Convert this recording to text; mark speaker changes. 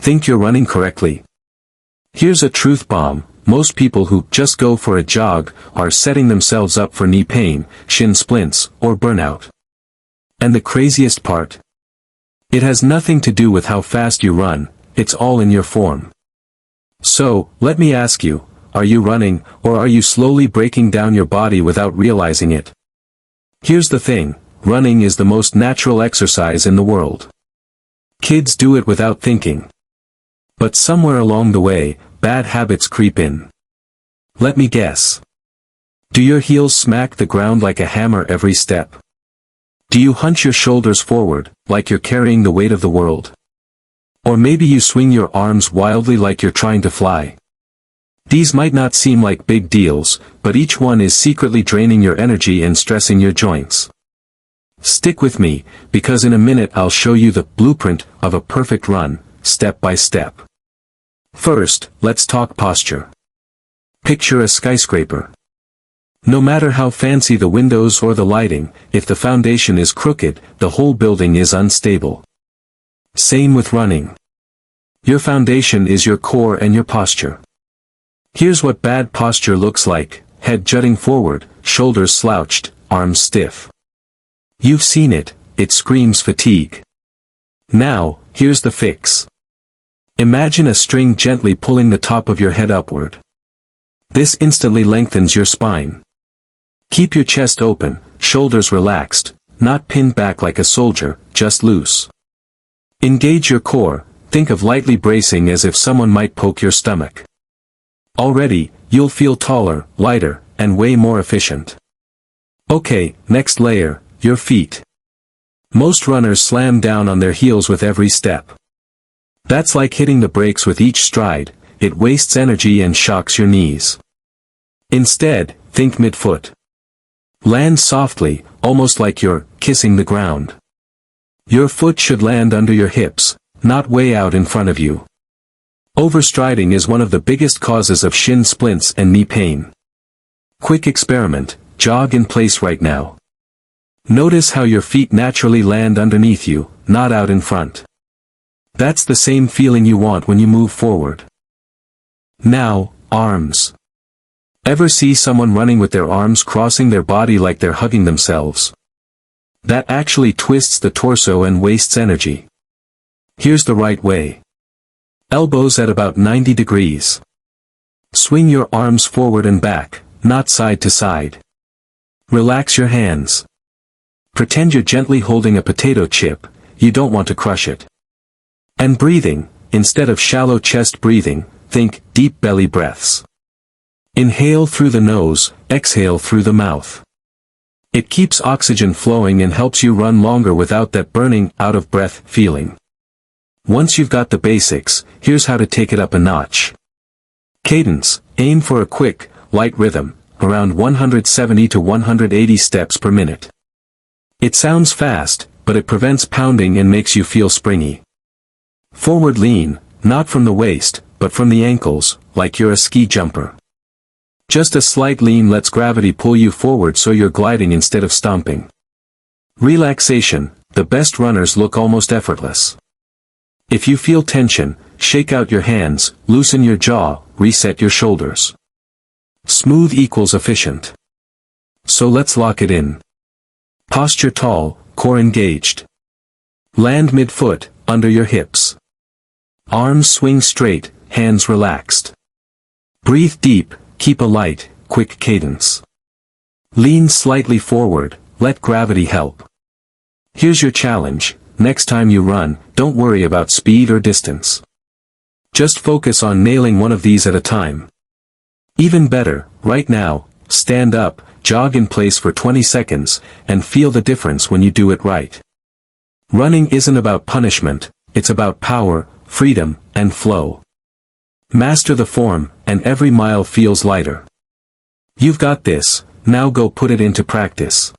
Speaker 1: think you're running correctly. Here's a truth bomb: most people who just go for a jog are setting themselves up for knee pain, shin splints, or burnout. And the craziest part? It has nothing to do with how fast you run, it's all in your form. So, let me ask you, are you running, or are you slowly breaking down your body without realizing it? Here's the thing, running is the most natural exercise in the world. Kids do it without thinking. But somewhere along the way, bad habits creep in. Let me guess. Do your heels smack the ground like a hammer every step? Do you hunch your shoulders forward, like you're carrying the weight of the world? Or maybe you swing your arms wildly like you're trying to fly? These might not seem like big deals, but each one is secretly draining your energy and stressing your joints. Stick with me, because in a minute I'll show you the blueprint of a perfect run, step by step. First, let's talk posture. Picture a skyscraper. No matter how fancy the windows or the lighting, if the foundation is crooked, the whole building is unstable. Same with running. Your foundation is your core and your posture. Here's what bad posture looks like: head jutting forward, shoulders slouched, arms stiff. You've seen it, it screams fatigue. Now, here's the fix. Imagine a string gently pulling the top of your head upward. This instantly lengthens your spine. Keep your chest open, shoulders relaxed, not pinned back like a soldier, just loose. Engage your core, think of lightly bracing as if someone might poke your stomach. Already, you'll feel taller, lighter, and way more efficient. Okay, next layer, your feet. Most runners slam down on their heels with every step. That's like hitting the brakes with each stride, it wastes energy and shocks your knees. Instead, think midfoot. Land softly, almost like you're kissing the ground. Your foot should land under your hips, not way out in front of you. Overstriding is one of the biggest causes of shin splints and knee pain. Quick experiment, jog in place right now. Notice how your feet naturally land underneath you, not out in front. That's the same feeling you want when you move forward. Now, arms. Ever see someone running with their arms crossing their body like they're hugging themselves? That actually twists the torso and wastes energy. Here's the right way. Elbows at about 90 degrees. Swing your arms forward and back, not side to side. Relax your hands. Pretend you're gently holding a potato chip, you don't want to crush it. And breathing, instead of shallow chest breathing, think deep belly breaths. Inhale through the nose, exhale through the mouth. It keeps oxygen flowing and helps you run longer without that burning, out-of-breath feeling. Once you've got the basics, here's how to take it up a notch. Cadence, aim for a quick, light rhythm, around 170 to 180 steps per minute. It sounds fast, but it prevents pounding and makes you feel springy. Forward lean, not from the waist, but from the ankles, like you're a ski jumper. Just a slight lean lets gravity pull you forward so you're gliding instead of stomping. Relaxation, the best runners look almost effortless. If you feel tension, shake out your hands, loosen your jaw, reset your shoulders. Smooth equals efficient. So let's lock it in. Posture tall, core engaged. Land midfoot, under your hips. Arms swing straight, hands relaxed. Breathe deep, keep a light, quick cadence. Lean slightly forward, let gravity help. Here's your challenge: next time you run, don't worry about speed or distance. Just focus on nailing one of these at a time. Even better, right now, stand up, jog in place for 20 seconds, and feel the difference when you do it right. Running isn't about punishment, it's about power, freedom, and flow. Master the form, and every mile feels lighter. You've got this, now go put it into practice.